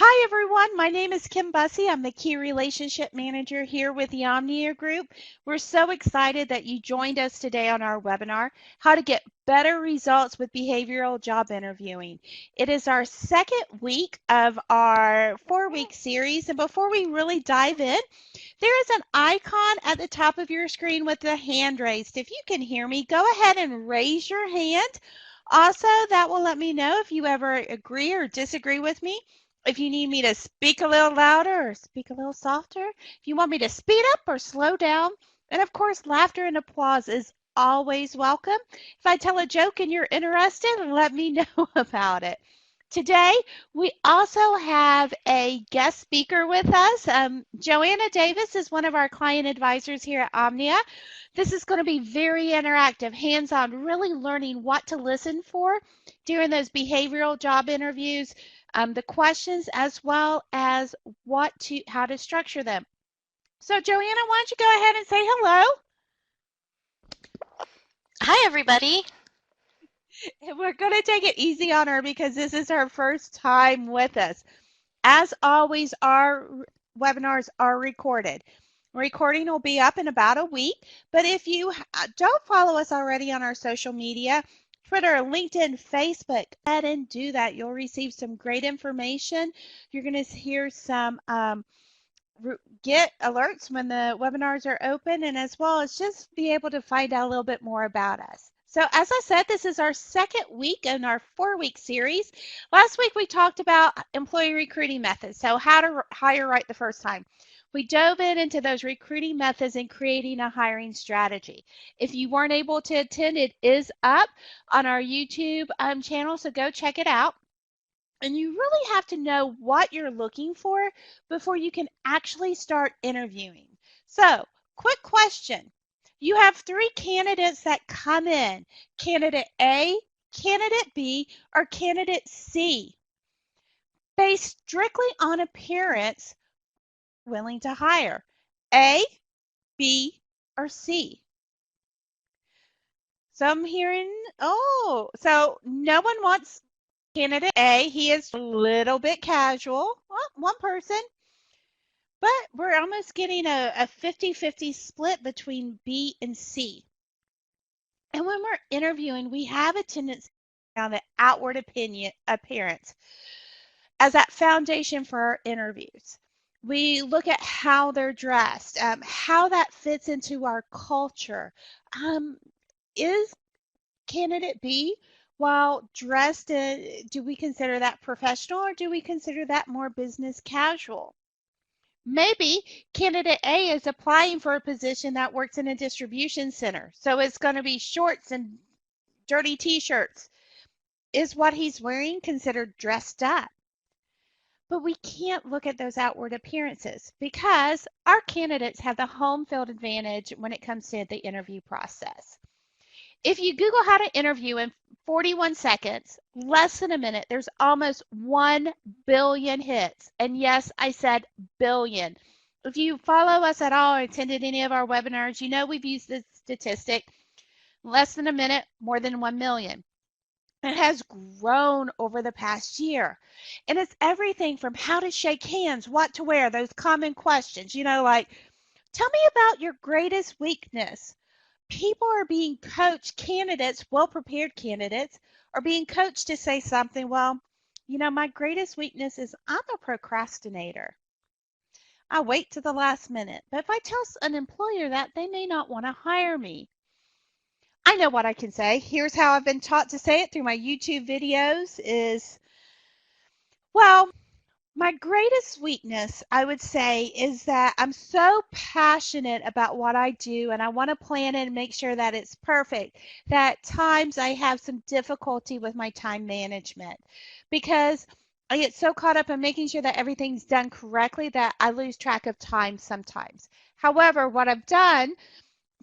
Hi, everyone. My name is Kim Bussey. I'm the Key Relationship Manager here with the Omnia Group. We're so excited that you joined us today on our webinar, How to Get Better Results with Behavioral Job Interviewing. It is our second week of our 4-week series. And before we really dive in, there is an icon at the top of your screen with the hand raised. If you can hear me, go ahead and raise your hand. Also, that will let me know if you ever agree or disagree with me. If you need me to speak a little louder or speak a little softer, if you want me to speed up or slow down, and of course, laughter and applause is always welcome. If I tell a joke and you're interested, let me know about it. Today, we also have a guest speaker with us. Joanna Davis is one of our client advisors here at Omnia. This is going to be very interactive, hands-on, really learning what to listen for during those behavioral job interviews, the questions as well as how to structure them. So Joanna, why don't you go ahead and say hello? Hi, everybody. And we're going to take it easy on her because this is her first time with us. As always, our webinars are recorded. Recording will be up in about a week, but if you don't follow us already on our social media, Twitter, LinkedIn, Facebook, go ahead and do that. You'll receive some great information. You're going to hear some get alerts when the webinars are open, and as well as just be able to find out a little bit more about us. So as I said, this is our second week in our 4-week series. Last week we talked about employee recruiting methods, so how to hire right the first time. We dove into those recruiting methods and creating a hiring strategy. If you weren't able to attend, it is up on our YouTube channel, so go check it out. And you really have to know what you're looking for before you can actually start interviewing. So, quick question. You have 3 candidates that come in, candidate A, candidate B, or candidate C. Based strictly on appearance, willing to hire A, B, or C. So I'm hearing, so no one wants candidate A. He is a little bit casual. Well, one person. But we're almost getting a 50-50 split between B and C. And when we're interviewing, we have a tendency on the outward appearance as that foundation for our interviews. We look at how they're dressed, how that fits into our culture. Is candidate B, while dressed, do we consider that professional or do we consider that more business casual? Maybe candidate A is applying for a position that works in a distribution center, so it's going to be shorts and dirty t-shirts. Is what he's wearing considered dressed up? But we can't look at those outward appearances because our candidates have the home field advantage when it comes to the interview process. If you Google how to interview in 41 seconds, less than a minute, there's almost 1 billion hits. And yes, I said billion. If you follow us at all or attended any of our webinars, you know we've used this statistic. Less than a minute, more than 1 million. It has grown over the past year. And it's everything from how to shake hands, what to wear, those common questions, like, tell me about your greatest weakness. People are being coached, candidates, well-prepared candidates, are being coached to say something, well, my greatest weakness is I'm a procrastinator. I wait to the last minute. But if I tell an employer that, they may not want to hire me. I know what I can say. Here's how I've been taught to say it through my YouTube videos is, well, my greatest weakness, I would say, is that I'm so passionate about what I do and I want to plan it and make sure that it's perfect, that at times I have some difficulty with my time management because I get so caught up in making sure that everything's done correctly that I lose track of time sometimes. However, what I've done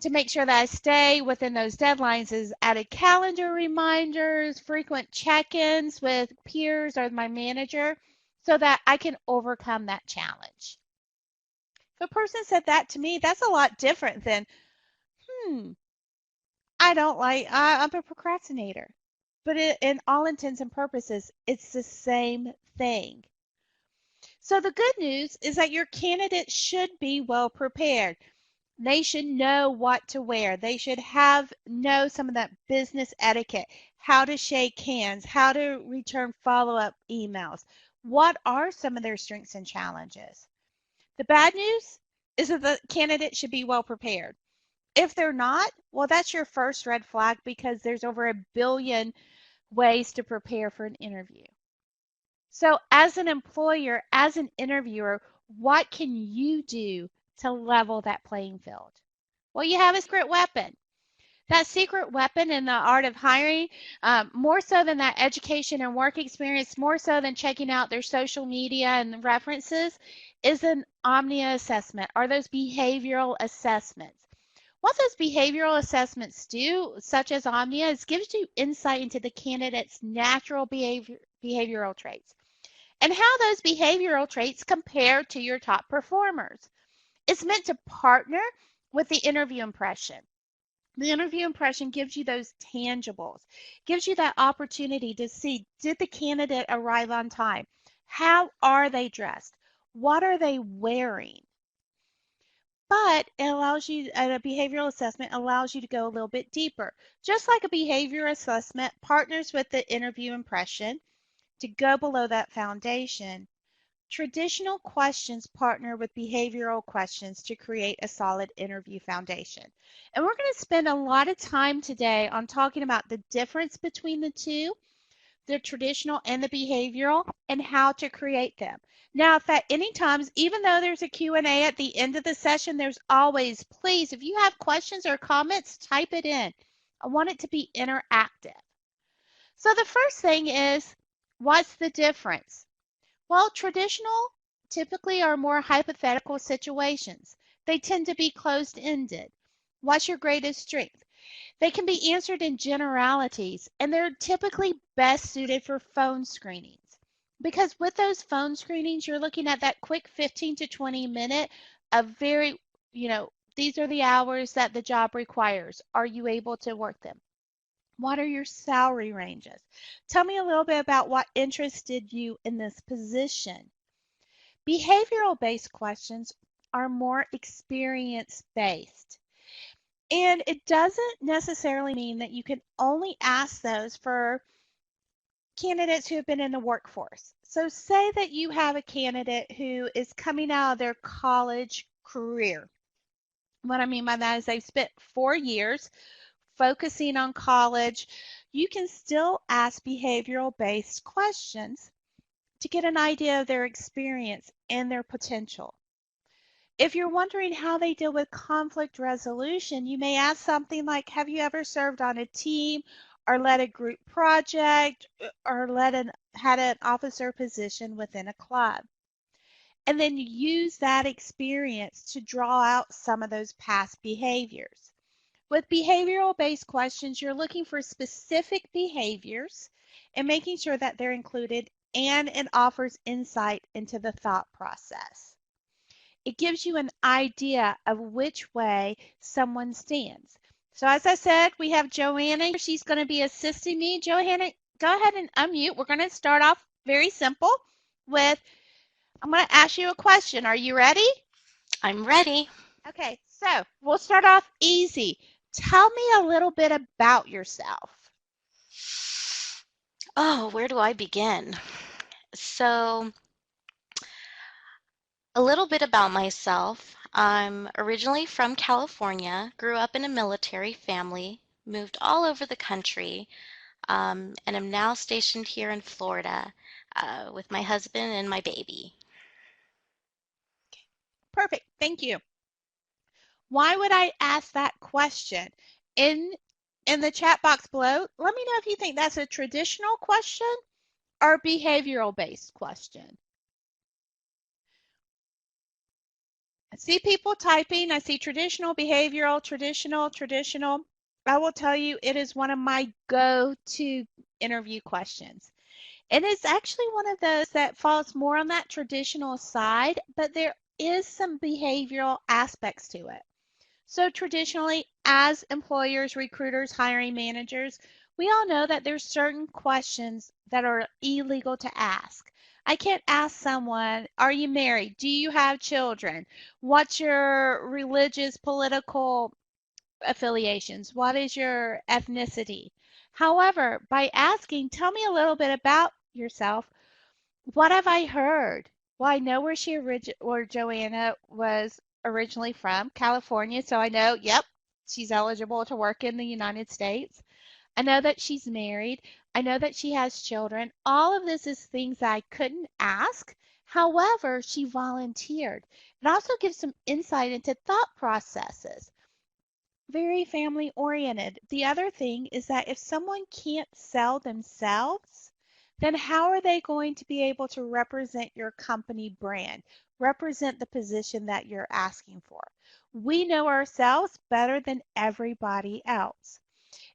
to make sure that I stay within those deadlines is added calendar reminders, frequent check-ins with peers or my manager, so that I can overcome that challenge. If a person said that to me, that's a lot different than, I'm a procrastinator. But in all intents and purposes, it's the same thing. So the good news is that your candidate should be well prepared. They should know what to wear. They should know some of that business etiquette, how to shake hands, how to return follow-up emails. What are some of their strengths and challenges? The bad news is that the candidate should be well prepared. If they're not, well, that's your first red flag because there's over 1 billion ways to prepare for an interview. So, as an employer, as an interviewer, what can you do to level that playing field? Well, you have a secret weapon. That secret weapon in the art of hiring, more so than that education and work experience, more so than checking out their social media and references, is an Omnia assessment or those behavioral assessments. What those behavioral assessments do, such as Omnia, is gives you insight into the candidate's natural behavioral traits and how those behavioral traits compare to your top performers. It's meant to partner with the interview impression. The interview impression gives you those tangibles, gives you that opportunity to see, did the candidate arrive on time? How are they dressed? What are they wearing? But it allows you, a behavioral assessment allows you to go a little bit deeper. Just like a behavior assessment partners with the interview impression to go below that foundation, traditional questions partner with behavioral questions to create a solid interview foundation. And we're going to spend a lot of time today on talking about the difference between the two, the traditional and the behavioral, and how to create them. Now, if at any times, even though there's a Q&A at the end of the session, there's always, please, if you have questions or comments, type it in. I want it to be interactive. So the first thing is, what's the difference? Well, traditional typically are more hypothetical situations. They tend to be closed-ended. What's your greatest strength? They can be answered in generalities, and they're typically best suited for phone screenings. Because with those phone screenings, you're looking at that quick 15 to 20 minute of very, these are the hours that the job requires. Are you able to work them? What are your salary ranges? Tell me a little bit about what interested you in this position. Behavioral-based questions are more experience-based. And it doesn't necessarily mean that you can only ask those for candidates who have been in the workforce. So say that you have a candidate who is coming out of their college career. What I mean by that is they've spent 4 years focusing on college. You can still ask behavioral-based questions to get an idea of their experience and their potential. If you're wondering how they deal with conflict resolution, you may ask something like, have you ever served on a team or led a group project or had an officer position within a club? And then use that experience to draw out some of those past behaviors. With behavioral-based questions, you're looking for specific behaviors and making sure that they're included, and it offers insight into the thought process. It gives you an idea of which way someone stands. So as I said, we have Joanna here. She's going to be assisting me. Joanna, go ahead and unmute. We're going to start off very simple with, I'm going to ask you a question. Are you ready? I'm ready. Okay, so we'll start off easy. Tell me a little bit about yourself. Oh, where do I begin? So, a little bit about myself. I'm originally from California, grew up in a military family, moved all over the country, and am now stationed here in Florida with my husband and my baby. Perfect, thank you. Why would I ask that question? In the chat box below, let me know if you think that's a traditional question or behavioral-based question. I see people typing. I see traditional, behavioral, traditional. I will tell you it is one of my go-to interview questions. And it's actually one of those that falls more on that traditional side, but there is some behavioral aspects to it. So traditionally, as employers, recruiters, hiring managers, we all know that there's certain questions that are illegal to ask. I can't ask someone, are you married? Do you have children? What's your religious, political affiliations? What is your ethnicity? However, by asking, tell me a little bit about yourself. What have I heard? Well, I know where Joanna was originally from, California, so I know, yep, she's eligible to work in the United States. I know that she's married. I know that she has children. All of this is things that I couldn't ask. However, she volunteered. It also gives some insight into thought processes. Very family oriented. The other thing is that if someone can't sell themselves, then how are they going to be able to represent your company brand, represent the position that you're asking for? We know ourselves better than everybody else.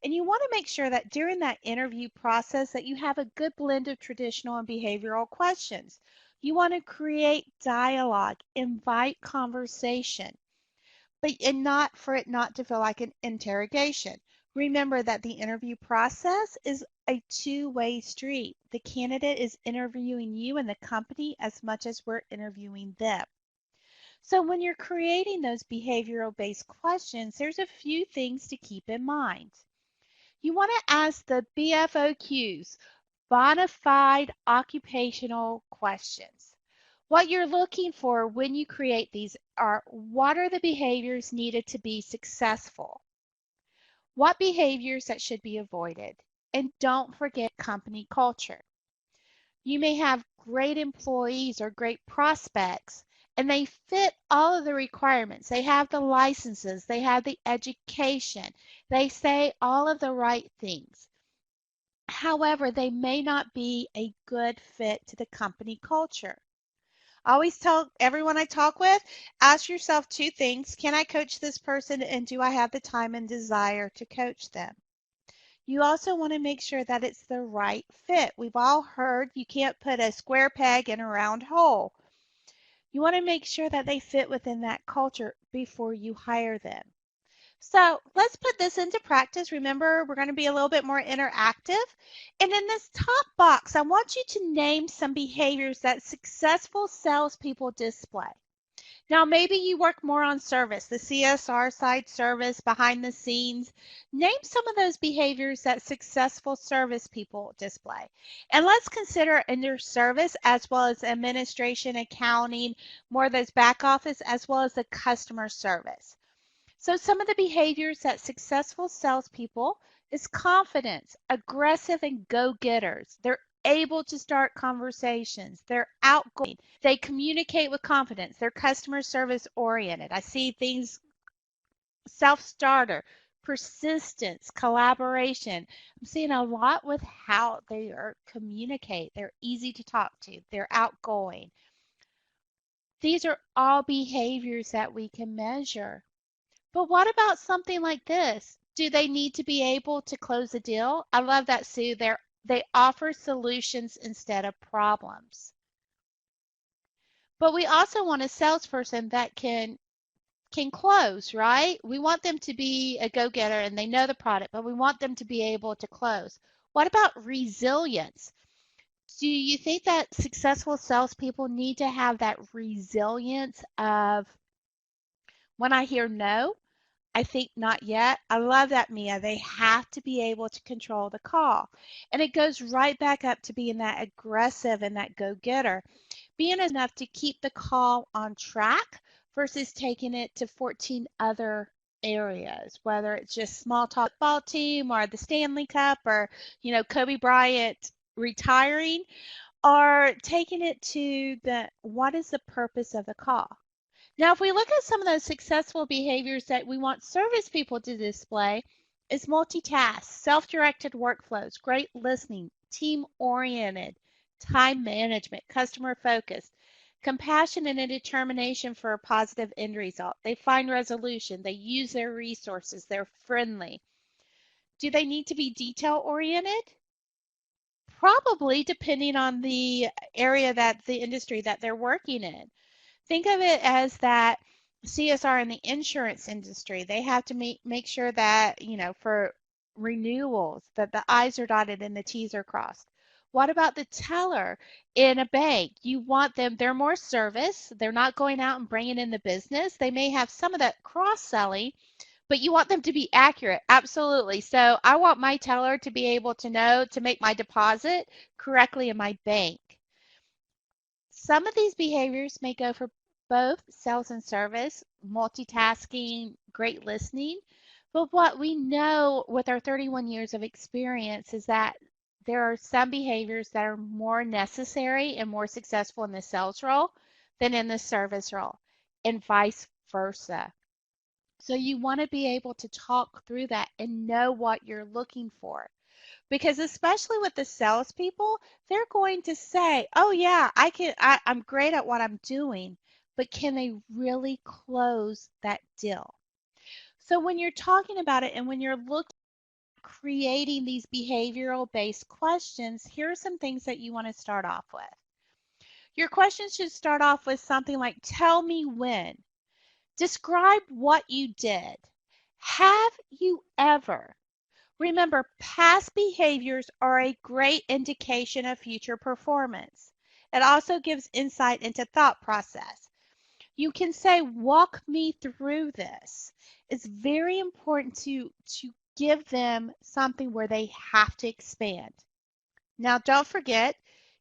And you want to make sure that during that interview process that you have a good blend of traditional and behavioral questions. You want to create dialogue, invite conversation, but and not for it not to feel like an interrogation. Remember that the interview process is a two-way street. The candidate is interviewing you and the company as much as we're interviewing them. So when you're creating those behavioral based questions, there's a few things to keep in mind. You want to ask the BFOQs, bona fide occupational questions. What you're looking for when you create these are what are the behaviors needed to be successful? What behaviors that should be avoided? And don't forget company culture. You may have great employees or great prospects, and they fit all of the requirements. They have the licenses, they have the education, they say all of the right things. However, they may not be a good fit to the company culture. I always tell everyone I talk with, ask yourself two things. Can I coach this person, and do I have the time and desire to coach them? You also want to make sure that it's the right fit. We've all heard you can't put a square peg in a round hole. You want to make sure that they fit within that culture before you hire them. So let's put this into practice. Remember, we're going to be a little bit more interactive. And in this top box, I want you to name some behaviors that successful salespeople display. Now, maybe you work more on service, the CSR side, service, behind the scenes. Name some of those behaviors that successful service people display. And let's consider under service as well as administration, accounting, more of those back office, as well as the customer service. So some of the behaviors that successful salespeople is confidence, aggressive and go-getters. They're able to start conversations. They're outgoing. They communicate with confidence. They're customer service oriented. I see things self-starter, persistence, collaboration. I'm seeing a lot with how they are communicate. They're easy to talk to. They're outgoing. These are all behaviors that we can measure. But what about something like this? Do they need to be able to close a deal? I love that, Sue. They offer solutions instead of problems. But we also want a salesperson that can close, right? We want them to be a go-getter and they know the product, but we want them to be able to close. What about resilience? Do you think that successful salespeople need to have that resilience of when I hear no, I think not yet. I love that, Mia. They have to be able to control the call. And it goes right back up to being that aggressive and that go-getter. Being enough to keep the call on track versus taking it to 14 other areas, whether it's just small talk football team or the Stanley Cup or, Kobe Bryant retiring, or taking it to the what is the purpose of the call? Now, if we look at some of those successful behaviors that we want service people to display, is multitask, self-directed workflows, great listening, team-oriented, time management, customer focused, compassion and a determination for a positive end result. They find resolution, they use their resources, they're friendly. Do they need to be detail-oriented? Probably, depending on the area that the industry that they're working in. Think of it as that CSR in the insurance industry. They have to make sure that, for renewals, that the I's are dotted and the T's are crossed. What about the teller in a bank? You want them, they're more service. They're not going out and bringing in the business. They may have some of that cross-selling, but you want them to be accurate. Absolutely. So I want my teller to be able to know to make my deposit correctly in my bank. Some of these behaviors may go for both sales and service, multitasking, great listening. But what we know with our 31 years of experience is that there are some behaviors that are more necessary and more successful in the sales role than in the service role, and vice versa. So you want to be able to talk through that and know what you're looking for. Because especially with the salespeople, they're going to say, "Oh yeah, I'm great at what I'm doing," but can they really close that deal? So when you're talking about it and when you're looking at creating these behavioral based questions, here are some things that you want to start off with. Your questions should start off with something like, "Tell me when." Describe what you did. Have you ever? Remember, past behaviors are a great indication of future performance. It also gives insight into thought process. You can say, "Walk me through this." It's very important to give them something where they have to expand. Now, don't forget,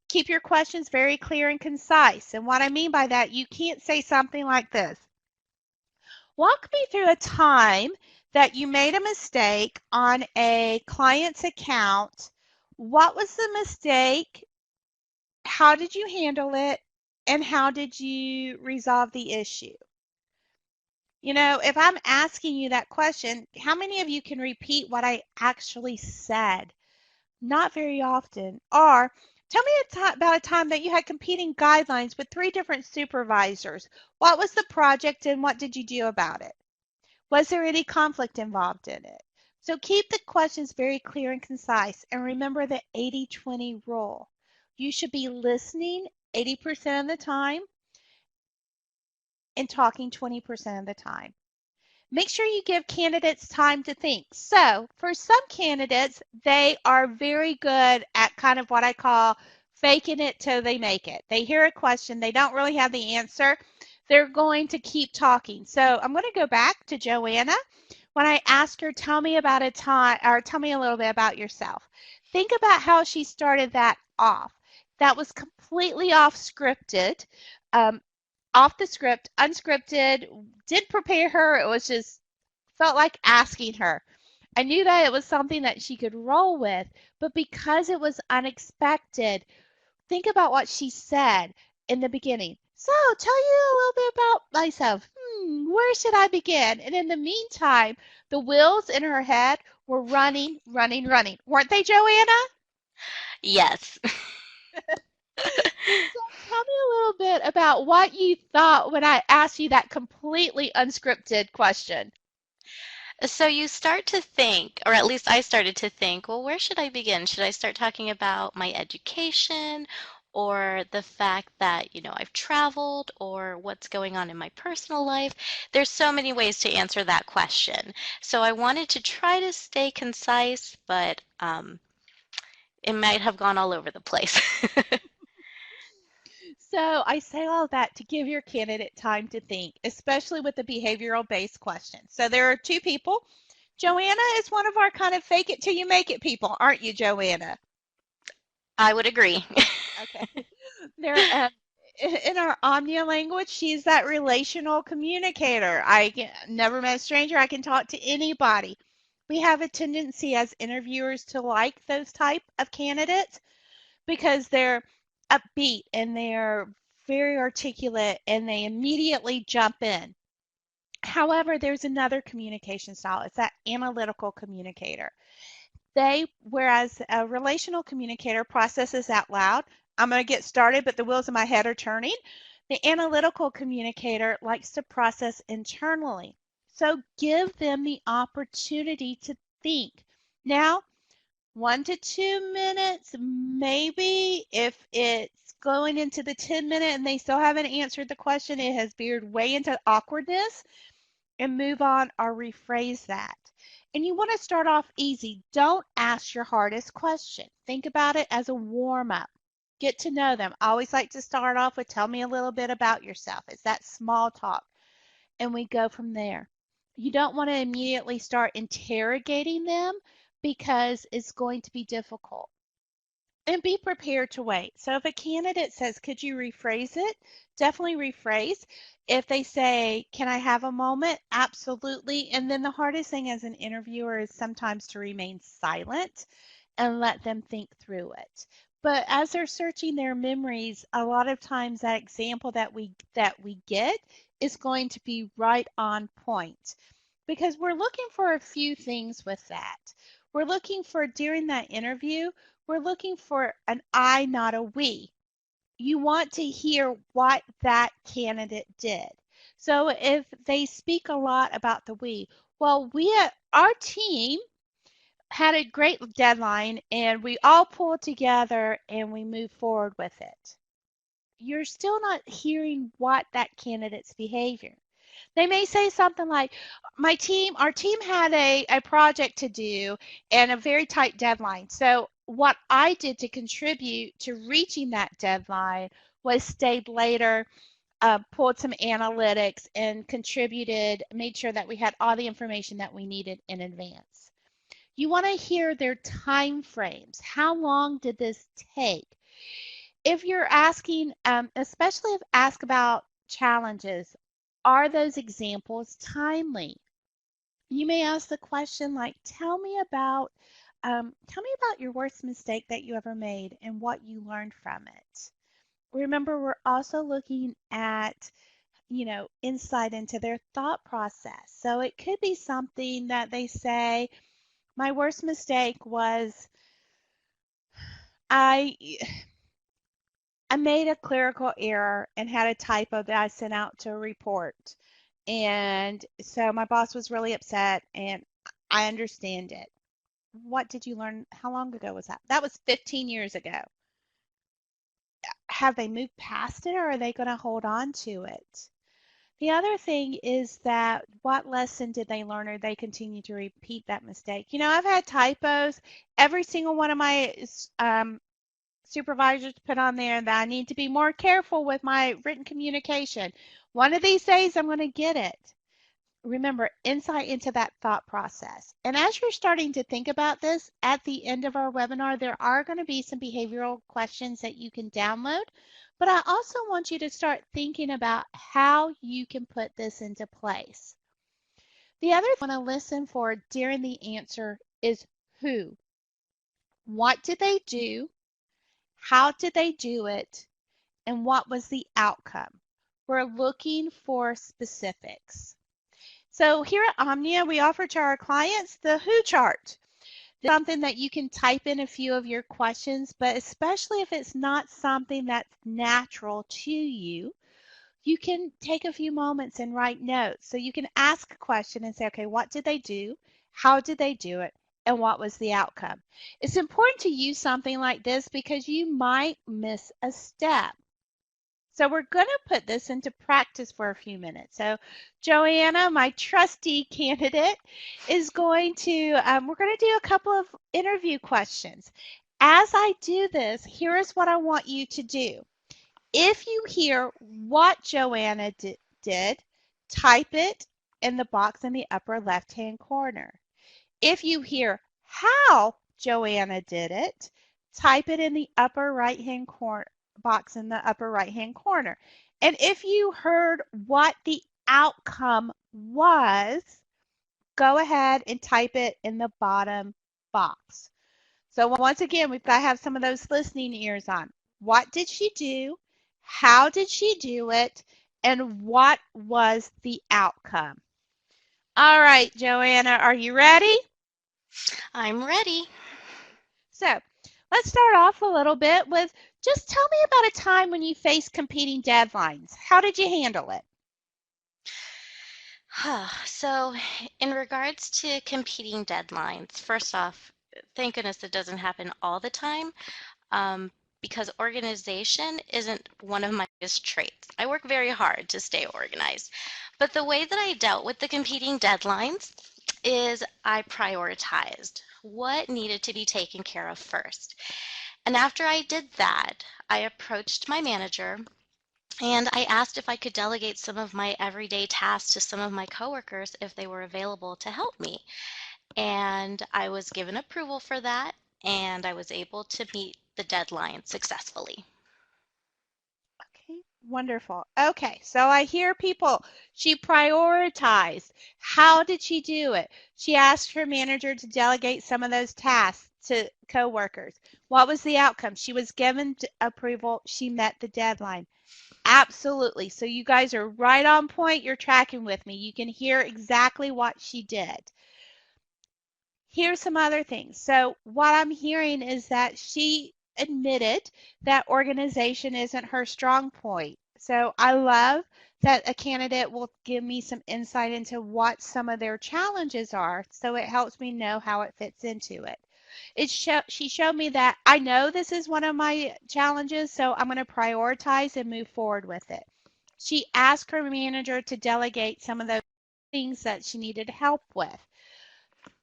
keep your questions very clear and concise. And what I mean by that, you can't say something like this: "Walk me through a time that you made a mistake on a client's account. What was the mistake? How did you handle it? And how did you resolve the issue?" You know, if I'm asking you that question, how many of you can repeat what I actually said? Not very often. Or tell me about a time that you had competing guidelines with three different supervisors. What was the project and what did you do about it? Was there any conflict involved in it? So keep the questions very clear and concise, and remember the 80-20 rule. You should be listening 80% of the time and talking 20% of the time. Make sure you give candidates time to think. So for some candidates, they are very good at kind of what I call faking it till they make it. They hear a question, they don't really have the answer. They're going to keep talking. So I'm going to go back to Joanna. When I asked her, "Tell me about a time," or "Tell me a little bit about yourself," think about how she started that off. That was completely off scripted. Um, Off the script, unscripted, did prepare her. It was just felt like asking her. I knew that it was something that she could roll with, but because it was unexpected, think about what she said in the beginning. "So, tell you a little bit about myself. Where should I begin?" And in the meantime, the wheels in her head were running, running, running. Weren't they, Joanna? Yes. So tell me a little bit about what you thought when I asked you that completely unscripted question. So you start to think, or at least I started to think, well, where should I begin? Should I start talking about my education or the fact that, I've traveled or what's going on in my personal life? There's so many ways to answer that question. So I wanted to try to stay concise, but it might have gone all over the place. So I say all that to give your candidate time to think, especially with the behavioral based questions. So there are two people. Joanna is one of our kind of fake it till you make it people, aren't you, Joanna? I would agree. Okay. There, in our Omnia language, she's that relational communicator. Never met a stranger. I can talk to anybody. We have a tendency as interviewers to like those type of candidates because they're upbeat and they're very articulate and they immediately jump in. However, there's another communication style. It's that analytical communicator. Whereas a relational communicator processes out loud. "I'm going to get started, but the wheels in my head are turning." The analytical communicator likes to process internally. So give them the opportunity to think. Now, 1 to 2 minutes, maybe. If it's going into the 10-minute and they still haven't answered the question, it has veered way into awkwardness, and move on or rephrase that. And you want to start off easy. Don't ask your hardest question. Think about it as a warm up. Get to know them. I always like to start off with tell me a little bit about yourself. It's that small talk. And we go from there. You don't want to immediately start interrogating them because it's going to be difficult. And be prepared to wait. So if a candidate says, could you rephrase it? Definitely rephrase. If they say, can I have a moment? Absolutely. And then the hardest thing as an interviewer is sometimes to remain silent and let them think through it. But as they're searching their memories, a lot of times that example that we get is going to be right on point because we're looking for a few things with that. We're looking for during that interview, we're looking for an I, not a we. You want to hear what that candidate did. So if they speak a lot about the we, well, our team had a great deadline and we all pulled together and we moved forward with it. You're still not hearing what that candidate's behavior. They may say something like, our team had a project to do and a very tight deadline. So what I did to contribute to reaching that deadline was stayed later, pulled some analytics and contributed, made sure that we had all the information that we needed in advance. You want to hear their time frames. How long did this take? If you're asking, especially if ask about challenges, are those examples timely? You may ask the question like, tell me about your worst mistake that you ever made and what you learned from it. Remember, we're also looking at, insight into their thought process. So it could be something that they say, my worst mistake was I I made a clerical error and had a typo that I sent out to a report. And so my boss was really upset and I understand it. What did you learn? How long ago was that? That was 15 years ago. Have they moved past it or are they going to hold on to it? The other thing is that what lesson did they learn or they continue to repeat that mistake? I've had typos. Every single one of my supervisors put on there that I need to be more careful with my written communication. One of these days, I'm going to get it. Remember, insight into that thought process. And as you're starting to think about this, at the end of our webinar, there are going to be some behavioral questions that you can download. But I also want you to start thinking about how you can put this into place. The other thing I want to listen for during the answer is who. What did they do? How did they do it? And what was the outcome? We're looking for specifics. So here at Omnia, we offer to our clients the who chart. This is something that you can type in a few of your questions, but especially if it's not something that's natural to you, you can take a few moments and write notes. So you can ask a question and say, okay, what did they do? How did they do it? And what was the outcome? It's important to use something like this because you might miss a step. So we're going to put this into practice for a few minutes. So Joanna, my trusty candidate, is going to, we're going to do a couple of interview questions. As I do this, here is what I want you to do. If you hear what Joanna did, type it in the box in the upper left-hand corner. If you hear how Joanna did it, type it in the upper right-hand corner box in the upper right-hand corner. And if you heard what the outcome was, go ahead and type it in the bottom box. So once again, we've got to have some of those listening ears on. What did she do? How did she do it? And what was the outcome? All right, Joanna, are you ready? I'm ready. So let's start off a little bit with just tell me about a time when you faced competing deadlines. How did you handle it? So, in regards to competing deadlines, first off, thank goodness it doesn't happen all the time because organization isn't one of my biggest traits. I work very hard to stay organized. But the way that I dealt with the competing deadlines is I prioritized what needed to be taken care of first. And after I did that, I approached my manager and I asked if I could delegate some of my everyday tasks to some of my coworkers if they were available to help me. And I was given approval for that, and I was able to meet the deadline successfully. Okay, wonderful. Okay, so I hear people. She prioritized. How did she do it? She asked her manager to delegate some of those tasks to coworkers. What was the outcome? She was given approval. She met the deadline. Absolutely. So you guys are right on point. You're tracking with me. You can hear exactly what she did. Here's some other things. So what I'm hearing is that she admitted that organization isn't her strong point. So I love that a candidate will give me some insight into what some of their challenges are, so it helps me know how it fits into it. She showed me that I know this is one of my challenges, so I'm going to prioritize and move forward with it. She asked her manager to delegate some of those things that she needed help with.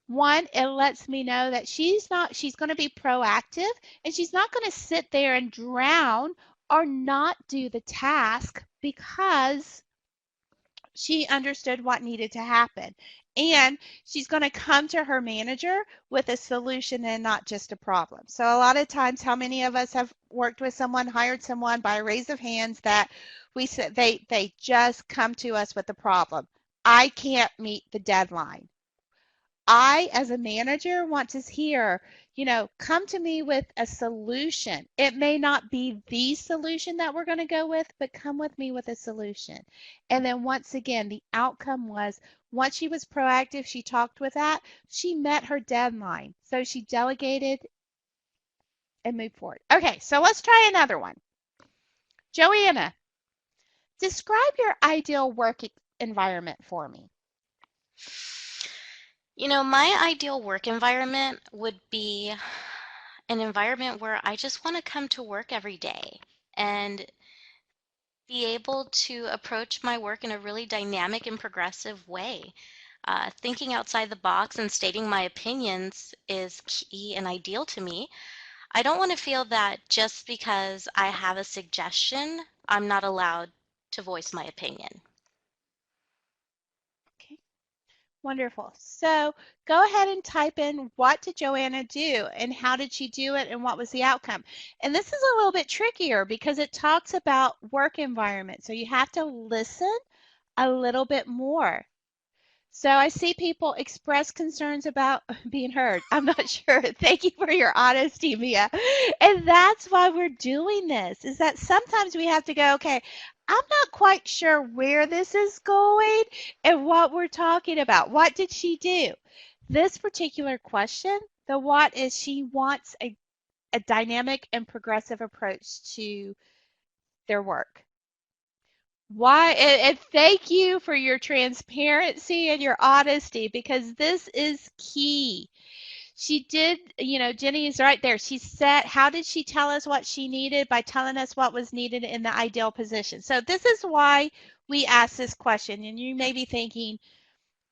One, it lets me know that she's going to be proactive and she's not going to sit there and drown or not do the task because she understood what needed to happen. And she's going to come to her manager with a solution and not just a problem. So a lot of times, how many of us have worked with someone, hired someone by a raise of hands that we said they just come to us with a problem. I can't meet the deadline. I, as a manager, want to hear, come to me with a solution. It may not be the solution that we're going to go with, but come with me with a solution. And then once again, the outcome was once she was proactive, she talked with that, she met her deadline. So she delegated and moved forward. Okay, so let's try another one. Joanna, describe your ideal work environment for me. My ideal work environment would be an environment where I just want to come to work every day and be able to approach my work in a really dynamic and progressive way. Thinking outside the box and stating my opinions is key and ideal to me. I don't want to feel that just because I have a suggestion, I'm not allowed to voice my opinion. Okay. Wonderful. So go ahead and type in what did Joanna do and how did she do it and what was the outcome. And this is a little bit trickier because it talks about work environment. So you have to listen a little bit more. So I see people express concerns about being heard. I'm not sure. Thank you for your honesty, Mia. And that's why we're doing this, is that sometimes we have to go, okay, I'm not quite sure where this is going and what we're talking about. What did she do? This particular question, the what is she wants a dynamic and progressive approach to their work. Why? And thank you for your transparency and your honesty because this is key. She did, Jenny is right there. She said, how did she tell us what she needed? By telling us what was needed in the ideal position. So this is why we ask this question. And you may be thinking,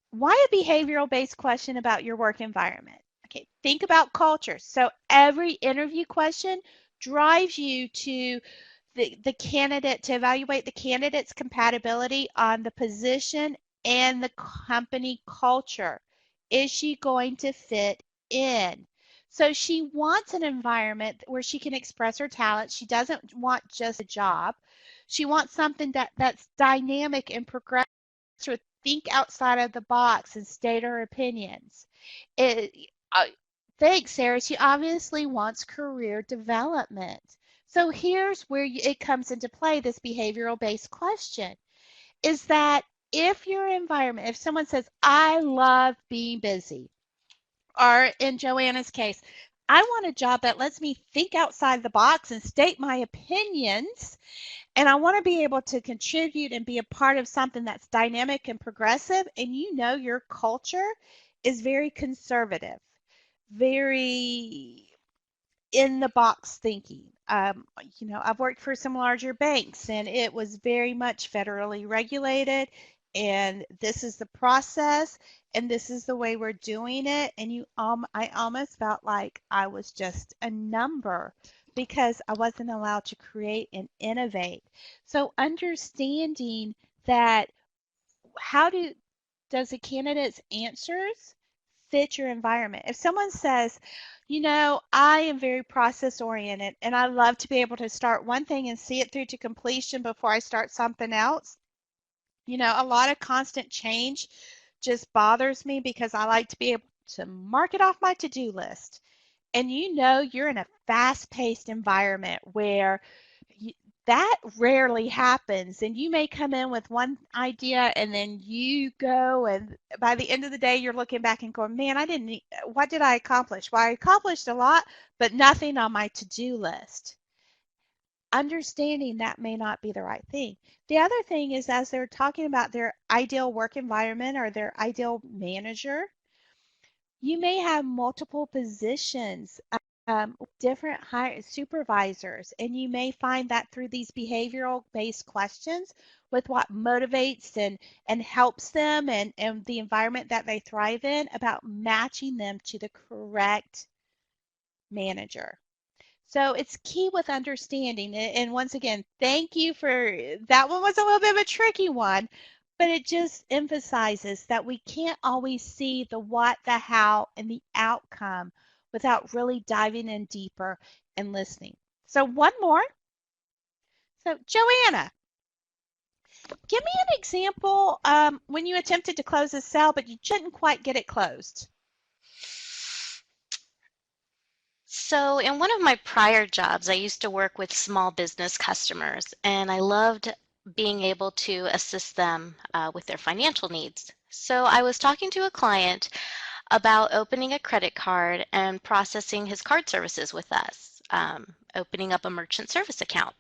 why a behavioral based question about your work environment? Okay, think about culture. So every interview question drives you to the candidate to evaluate the candidate's compatibility on the position and the company culture. Is she going to fit in? So she wants an environment where she can express her talents. She doesn't want just a job. She wants something that's dynamic and progressive to think outside of the box and state her opinions. It, thanks, Sarah. She obviously wants career development. So here's where it comes into play, this behavioral based question is that if your environment, if someone says, I love being busy, or in Joanna's case, I want a job that lets me think outside the box and state my opinions, and I want to be able to contribute and be a part of something that's dynamic and progressive, and your culture is very conservative, very in the box thinking. I've worked for some larger banks and it was very much federally regulated. and this is the process, and this is the way we're doing it. And I almost felt like I was just a number because I wasn't allowed to create and innovate. So understanding that, how does a candidate's answers fit your environment? If someone says, I am very process oriented and I love to be able to start one thing and see it through to completion before I start something else. A lot of constant change just bothers me because I like to be able to mark it off my to-do list. And you're in a fast-paced environment where you, that rarely happens. And you may come in with one idea and then you go, and by the end of the day, you're looking back and going, man, what did I accomplish? Well, I accomplished a lot, but nothing on my to-do list. Understanding that may not be the right thing. The other thing is, as they're talking about their ideal work environment or their ideal manager, you may have multiple positions, different high supervisors, and you may find that through these behavioral based questions with what motivates and helps them, and the environment that they thrive in, about matching them to the correct manager. So it's key with understanding. And once again, thank you for that. One was a little bit of a tricky one, but it just emphasizes that we can't always see the what, the how, and the outcome without really diving in deeper and listening. So one more. So Joanna, give me an example when you attempted to close a sale, but you couldn't quite get it closed. So, in one of my prior jobs, I used to work with small business customers, and I loved being able to assist them with their financial needs. So, I was talking to a client about opening a credit card and processing his card services with us, opening up a merchant service account.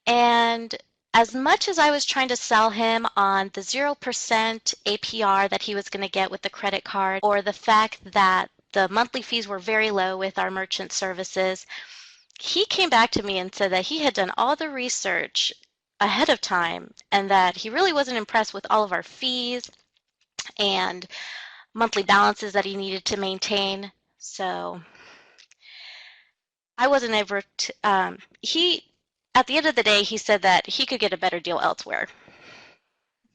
And as much as I was trying to sell him on the 0% APR that he was going to get with the credit card, or the fact that the monthly fees were very low with our merchant services, he came back to me and said that he had done all the research ahead of time and that he really wasn't impressed with all of our fees and monthly balances that he needed to maintain. So I wasn't able to, at the end of the day, he said that he could get a better deal elsewhere.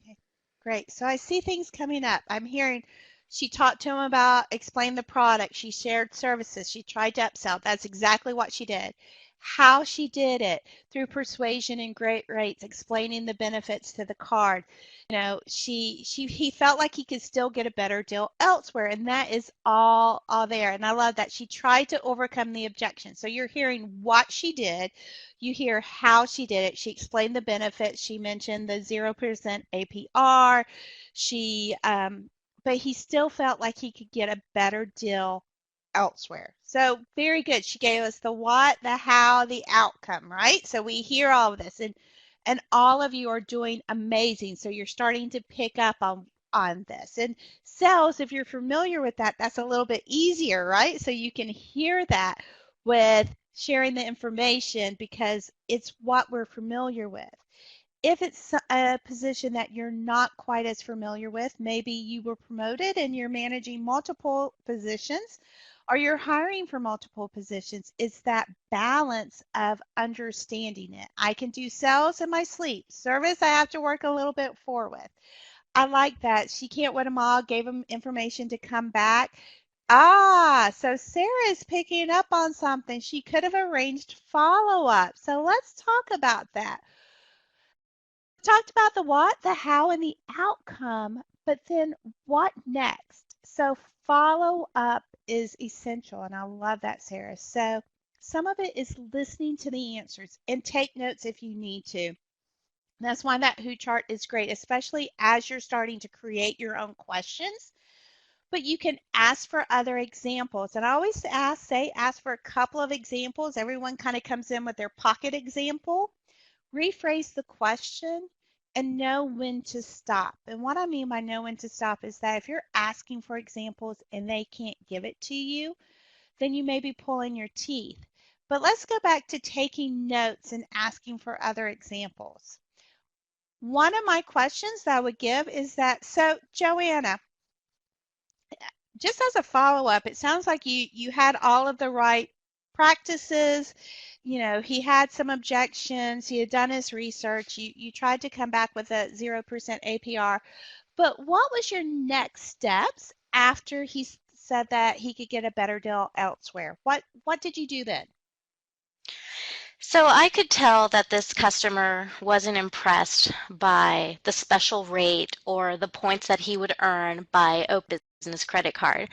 Okay, great. So I see things coming up. I'm hearing she talked to him about explain the product. She shared services. She tried to upsell. That's exactly what she did. How she did it, through persuasion and great rates, explaining the benefits to the card. He felt like he could still get a better deal elsewhere, and that is all there. And I love that she tried to overcome the objection. So you're hearing what she did, you hear how she did it. She explained the benefits. She mentioned the 0% APR. But he still felt like he could get a better deal elsewhere. So very good. She gave us the what, the how, the outcome, right? So we hear all of this, and all of you are doing amazing. So you're starting to pick up on this. And sales, if you're familiar with that, that's a little bit easier, right? So you can hear that with sharing the information because it's what we're familiar with. If it's a position that you're not quite as familiar with, maybe you were promoted and you're managing multiple positions, or you're hiring for multiple positions, it's that balance of understanding it. I can do sales in my sleep. Service, I have to work a little bit for with. I like that. She can't win them all, gave them information to come back. So Sarah's picking up on something. She could have arranged follow-up. So let's talk about that. Talked about the what, the how, and the outcome, but then what next? So follow up is essential, and I love that, Sarah. So some of it is listening to the answers and take notes if you need to. That's why that who chart is great, especially as you're starting to create your own questions. But you can ask for other examples. And I always ask for a couple of examples. Everyone kind of comes in with their pocket example. Rephrase the question and know when to stop. And what I mean by know when to stop is that if you're asking for examples and they can't give it to you, then you may be pulling your teeth. But let's go back to taking notes and asking for other examples. One of my questions that I would give is that, so Joanna, just as a follow-up, it sounds like you had all of the right practices. He had some objections. He had done his research. You tried to come back with a 0% APR. But what was your next steps after he said that he could get a better deal elsewhere? What did you do then? So I could tell that this customer wasn't impressed by the special rate or the points that he would earn by opening a business credit card.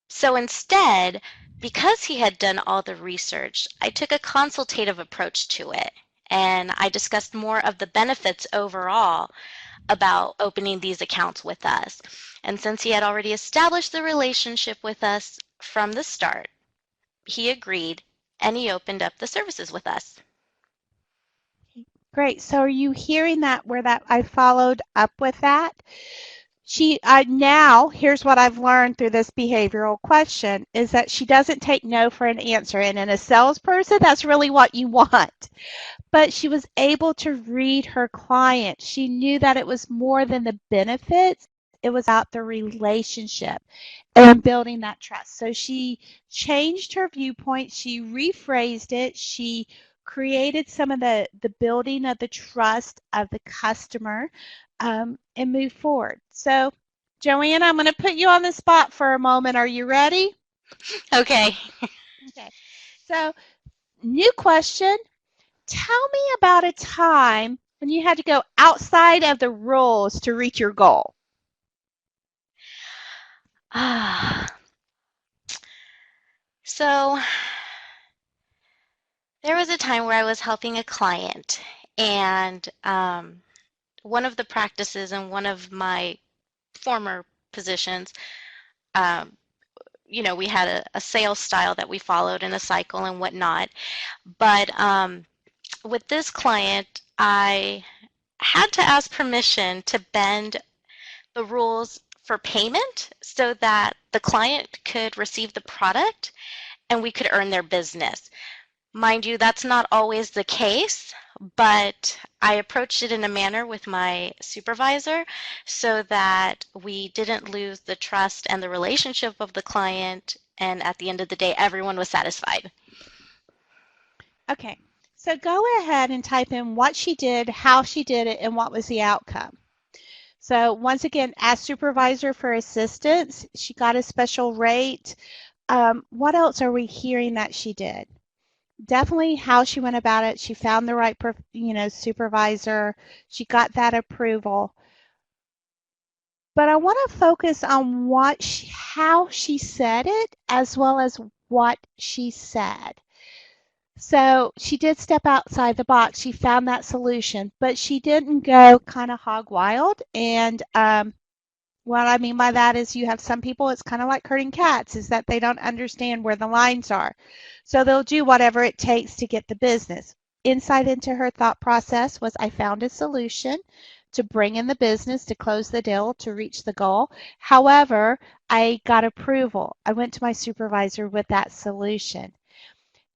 So instead, because he had done all the research, I took a consultative approach to it. And I discussed more of the benefits overall about opening these accounts with us. And since he had already established the relationship with us from the start, he agreed and he opened up the services with us. Great. So are you hearing that where that I followed up with that? Now, here's what I've learned through this behavioral question is that she doesn't take no for an answer. And in a salesperson, that's really what you want. But she was able to read her client. She knew that it was more than the benefits. It was about the relationship and building that trust. So she changed her viewpoint. She rephrased it. She created some of the building of the trust of the customer, and move forward. So, Joanna, I'm going to put you on the spot for a moment. Are you ready? Okay. Okay. So, new question. Tell me about a time when you had to go outside of the rules to reach your goal. So there was a time where I was helping a client, and one of the practices in one of my former positions, um, we had a sales style that we followed in a cycle and whatnot. But with this client, I had to ask permission to bend the rules for payment so that the client could receive the product and we could earn their business. Mind you, that's not always the case, but I approached it in a manner with my supervisor so that we didn't lose the trust and the relationship of the client. And at the end of the day, everyone was satisfied. Okay. So go ahead and type in what she did, how she did it, and what was the outcome. So once again, ask supervisor for assistance. She got a special rate. What else are we hearing that she did? Definitely how she went about it. She found the right, supervisor. She got that approval. But I want to focus on how she said it as well as what she said. So she did step outside the box. She found that solution, but she didn't go kind of hog wild. And what I mean by that is you have some people, it's kind of like herding cats, is that they don't understand where the lines are. So they'll do whatever it takes to get the business. Insight into her thought process was I found a solution to bring in the business, to close the deal, to reach the goal. However, I got approval. I went to my supervisor with that solution.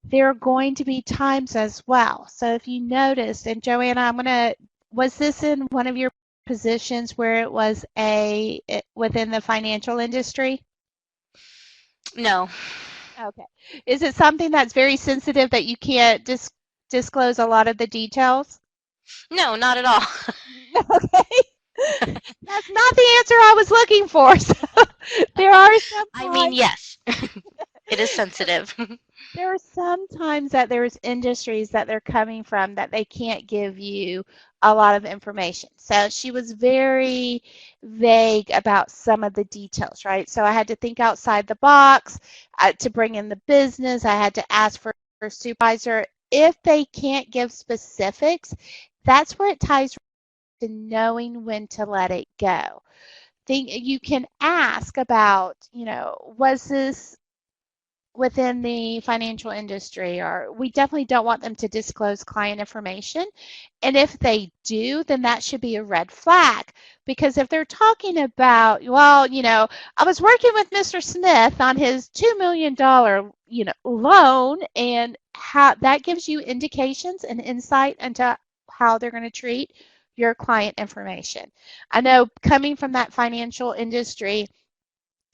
There are going to be times as well. So if you noticed, and Joanna, was this in one of your positions where it was within the financial industry? No, Okay. Is it something that's very sensitive that you can't disclose a lot of the details? no, not at all. Okay. That's not the answer I was looking for. So there are some I mean, times yes, it is sensitive. there are some times that there's industries that they're coming from that they can't give you a lot of information. So she was very vague about some of the details, right? So I had to think outside the box to bring in the business. I had to ask for a supervisor. If they can't give specifics, that's where it ties to knowing when to let it go. You can ask about, was this within the financial industry, or we definitely don't want them to disclose client information. And if they do, then that should be a red flag. Because if they're talking about, well, I was working with Mr. Smith on his $2 million, loan, and how that gives you indications and insight into how they're going to treat your client information. I know coming from that financial industry,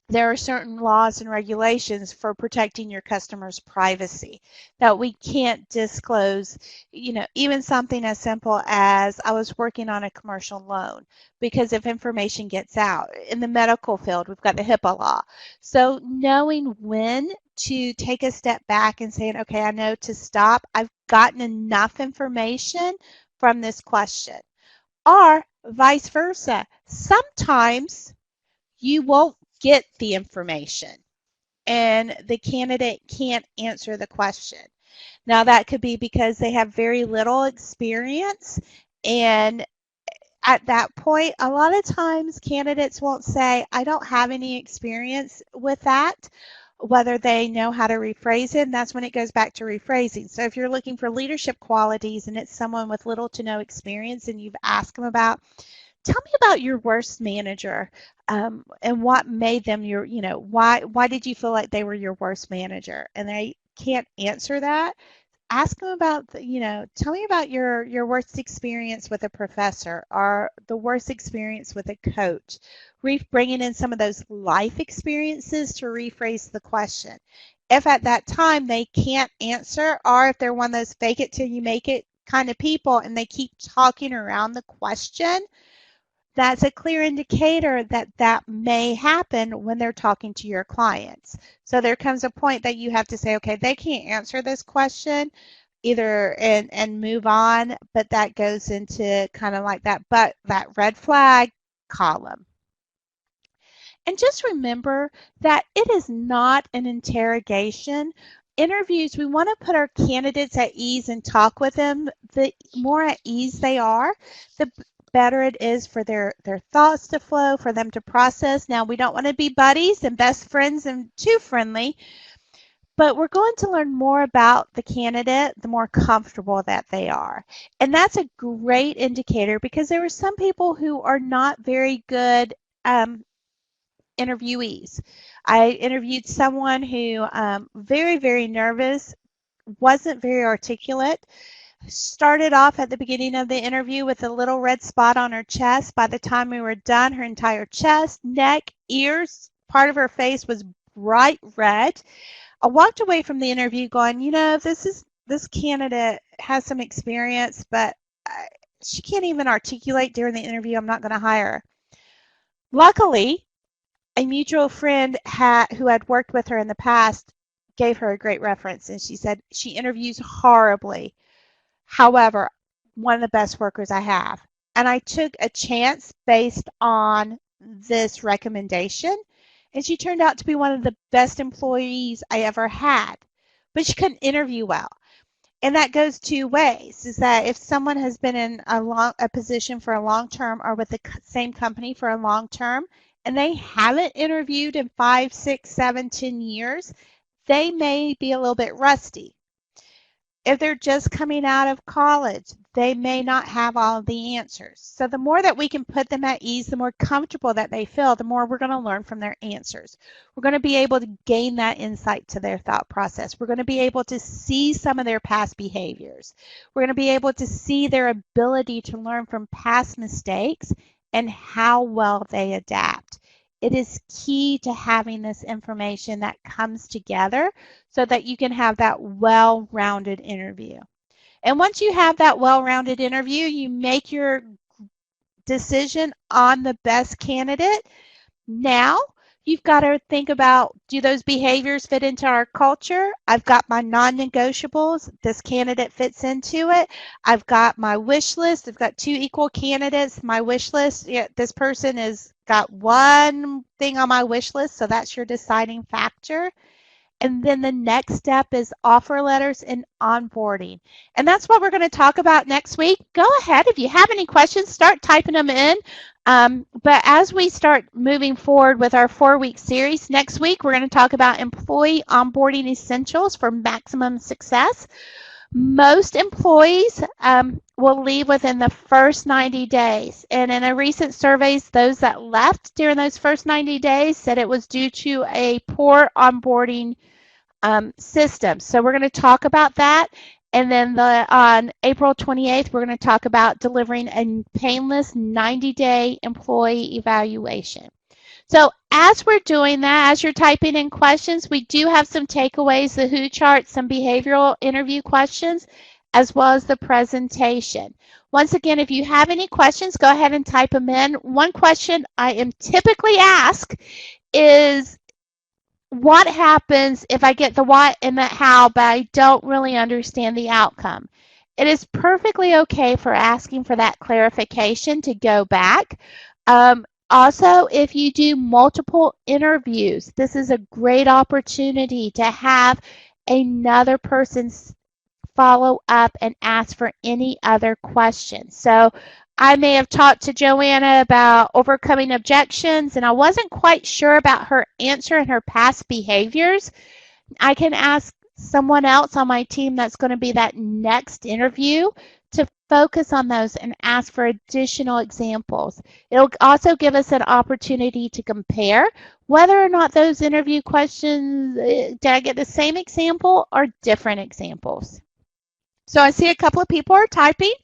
there are certain laws and regulations for protecting your customers' privacy that we can't disclose, even something as simple as I was working on a commercial loan, because if information gets out in the medical field, we've got the HIPAA law. So knowing when to take a step back and saying, okay, I know to stop. I've gotten enough information from this question. Or vice versa. Sometimes you won't get the information and the candidate can't answer the question. Now, that could be because they have very little experience, and at that point, a lot of times candidates won't say, I don't have any experience with that, whether they know how to rephrase it, and that's when it goes back to rephrasing. So if you're looking for leadership qualities and it's someone with little to no experience and you've asked them about, tell me about your worst manager, and what made them why did you feel like they were your worst manager? And they can't answer that. Ask them about, tell me about your worst experience with a professor or the worst experience with a coach. Bringing in some of those life experiences to rephrase the question. If at that time they can't answer, or if they're one of those fake it till you make it kind of people and they keep talking around the question, that's a clear indicator that that may happen when they're talking to your clients. So there comes a point that you have to say, okay, they can't answer this question either, and move on, but that goes into kind of like that red flag column. And just remember that it is not an interrogation. Interviews, we want to put our candidates at ease and talk with them. The more at ease they are, the better it is for their thoughts to flow, for them to process. Now, we don't want to be buddies and best friends and too friendly, but we're going to learn more about the candidate the more comfortable that they are. And that's a great indicator, because there are some people who are not very good interviewees. I interviewed someone who very, very nervous, wasn't very articulate, started off at the beginning of the interview with a little red spot on her chest. By the time we were done, her entire chest, neck, ears, part of her face was bright red. I walked away from the interview going, this candidate has some experience, but she can't even articulate during the interview. I'm not going to hire her. Luckily, a mutual friend who had worked with her in the past gave her a great reference, and she said she interviews horribly. However, one of the best workers I have. And I took a chance based on this recommendation, and she turned out to be one of the best employees I ever had. But she couldn't interview well. And that goes two ways, is that if someone has been in a position for a long term, or with the same company for a long term, and they haven't interviewed in 5, 6, 7, 10 years, they may be a little bit rusty. If they're just coming out of college, they may not have all of the answers. So the more that we can put them at ease, the more comfortable that they feel, the more we're going to learn from their answers. We're going to be able to gain that insight to their thought process. We're going to be able to see some of their past behaviors. We're going to be able to see their ability to learn from past mistakes and how well they adapt. It is key to having this information that comes together so that you can have that well-rounded interview. And once you have that well-rounded interview, you make your decision on the best candidate. Now, you've got to think about, do those behaviors fit into our culture? I've got my non-negotiables. This candidate fits into it. I've got my wish list. I've got 2 equal candidates. My wish list, this person has got one thing on my wish list, so that's your deciding factor. And then the next step is offer letters and onboarding. And that's what we're going to talk about next week. Go ahead. If you have any questions, start typing them in. But as we start moving forward with our 4-week series, next week we're going to talk about employee onboarding essentials for maximum success. Most employees will leave within the first 90 days. And in a recent surveys, those that left during those first 90 days said it was due to a poor onboarding system. So we're going to talk about that. And then on April 28th, we're going to talk about delivering a painless 90-day employee evaluation. So as we're doing that, as you're typing in questions, we do have some takeaways, the who chart, some behavioral interview questions, as well as the presentation. Once again, if you have any questions, go ahead and type them in. One question I am typically asked is, what happens if I get the what and the how, but I don't really understand the outcome? It is perfectly okay for asking for that clarification to go back. Also, if you do multiple interviews, this is a great opportunity to have another person follow up and ask for any other questions. So I may have talked to Joanna about overcoming objections, and I wasn't quite sure about her answer and her past behaviors. I can ask someone else on my team that's going to be that next interview to focus on those and ask for additional examples. It'll also give us an opportunity to compare whether or not those interview questions, did I get the same example or different examples? So I see a couple of people are typing.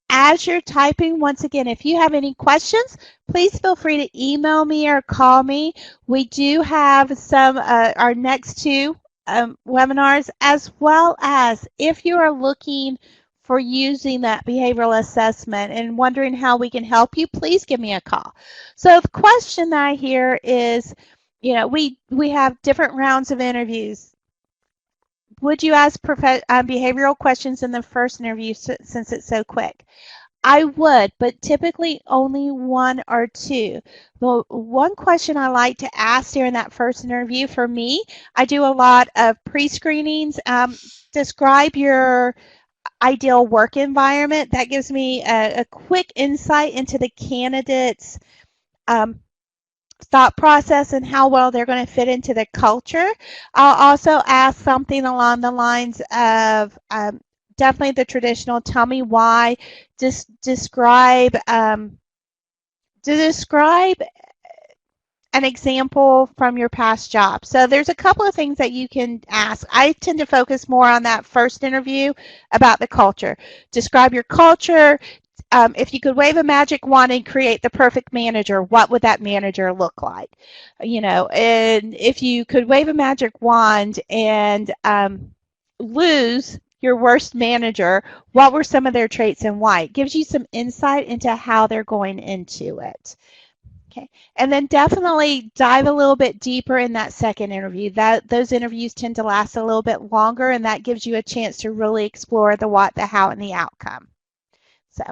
As you're typing, once again, if you have any questions, please feel free to email me or call me. We do have some, our next two webinars, as well as if you are looking for using that behavioral assessment and wondering how we can help you, please give me a call. So the question I hear is, you know, we have different rounds of interviews. Would you ask behavioral questions in the first interview since it's so quick? I would, but typically only one or two. The one question I like to ask during that first interview, for me, I do a lot of pre-screenings. Describe your ideal work environment. That gives me a quick insight into the candidate's thought process and how well they're going to fit into the culture. I'll also ask something along the lines of definitely the traditional, tell me why, describe an example from your past job. So there's a couple of things that you can ask. I tend to focus more on that first interview about the culture. Describe your culture. If you could wave a magic wand and create the perfect manager, what would that manager look like? You know, and if you could wave a magic wand and lose your worst manager, what were some of their traits and why? It gives you some insight into how they're going into it. Okay, and then definitely dive a little bit deeper in that second interview. Those interviews tend to last a little bit longer, and that gives you a chance to really explore the what, the how, and the outcome. So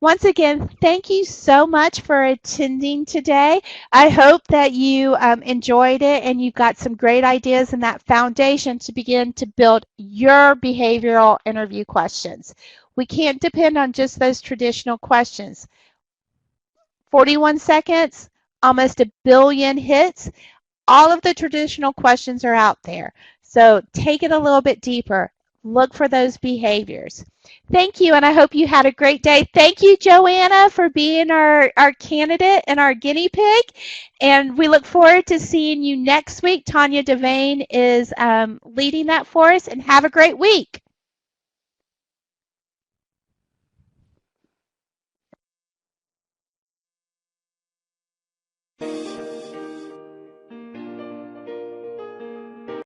once again, thank you so much for attending today. I hope that you enjoyed it and you've got some great ideas and that foundation to begin to build your behavioral interview questions. We can't depend on just those traditional questions. 41 seconds, almost 1 billion hits. All of the traditional questions are out there. So take it a little bit deeper. Look for those behaviors. Thank you, and I hope you had a great day. Thank you, Joanna, for being our candidate and our guinea pig. And we look forward to seeing you next week. Tanya Devane is leading that for us, and have a great week.